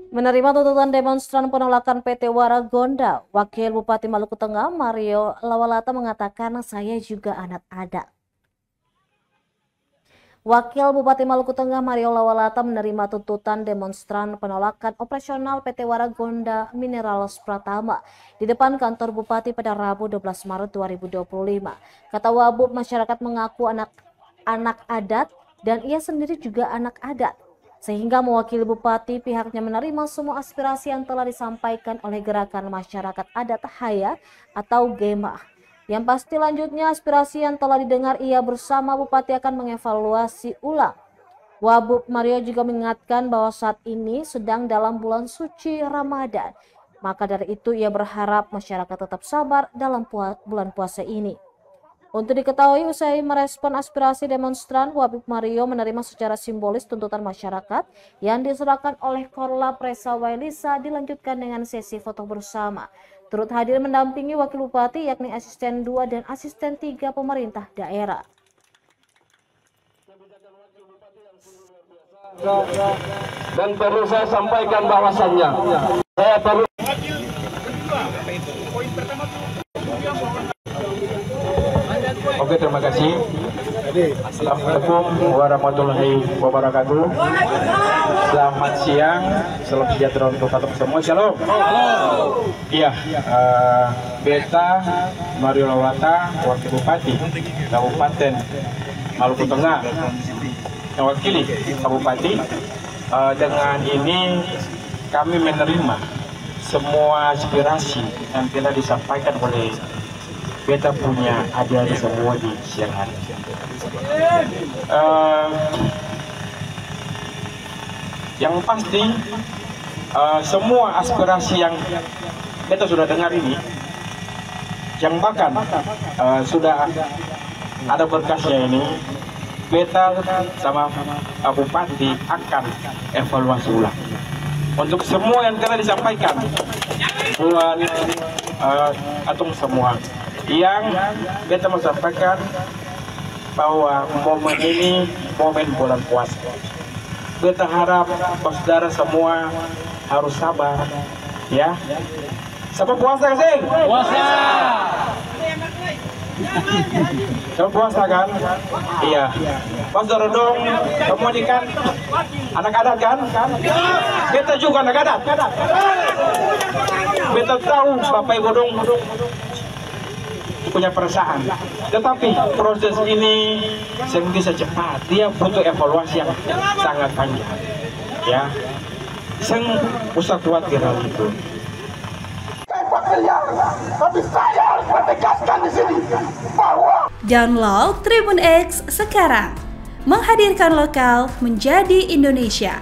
Menerima tuntutan demonstran penolakan PT Waragonda, Wakil Bupati Maluku Tengah Mario Lawalata mengatakan saya juga anak adat. Wakil Bupati Maluku Tengah Mario Lawalata menerima tuntutan demonstran penolakan operasional PT Waragonda Minerals Pratama di depan kantor Bupati pada Rabu 12 Maret 2025. Kata Wabub, masyarakat mengaku anak adat dan ia sendiri juga anak adat. Sehingga mewakili Bupati, pihaknya menerima semua aspirasi yang telah disampaikan oleh Gerakan Masyarakat Adat Haya atau GEMA. Yang pasti lanjutnya aspirasi yang telah didengar ia bersama Bupati akan mengevaluasi ulang. Wabub Mario juga mengingatkan bahwa saat ini sedang dalam bulan suci Ramadan. Maka dari itu ia berharap masyarakat tetap sabar dalam bulan puasa ini. Untuk diketahui, usai merespon aspirasi demonstran, Wabub Mario menerima secara simbolis tuntutan masyarakat yang diserahkan oleh Korlap Resa Wailisa dilanjutkan dengan sesi foto bersama. Turut hadir mendampingi Wakil Bupati yakni Asisten 2 dan Asisten 3 pemerintah daerah. Dan perlu saya sampaikan bahwasannya, saya perlu Oke, terima kasih. Assalamualaikum warahmatullahi wabarakatuh. Selamat siang, salam sejahtera untuk kita semua. Shalom. Iya, Beta Mario Lawalata, Wakil Bupati Kabupaten Maluku Tengah, mewakili Kabupaten. Dengan ini kami menerima semua aspirasi yang telah disampaikan oleh Beta punya adik-adik semua di siang hari. Yang pasti semua aspirasi yang Beta sudah dengar ini, yang bahkan sudah ada berkasnya ini, Beta sama Bupati akan evaluasi ulang untuk semua yang telah disampaikan buat atau semua yang Beta mau sampaikan bahwa momen ini momen bulan puasa. Beta harap saudara semua harus sabar, ya. Sama puasa sih? Puasa. Sama puasa kan? Iya. Saudara dong, semua ini kan anak adat kan? Beta juga anak adat. Beta tahu Bapak Ibu dong punya perasaan, tetapi proses ini bisa cepat, dia butuh evaluasi yang sangat panjang, ya. Saya usah khawatir hal itu. Tapi saya harus menegaskan di sini bahwa Download Tribun X sekarang, menghadirkan lokal menjadi Indonesia.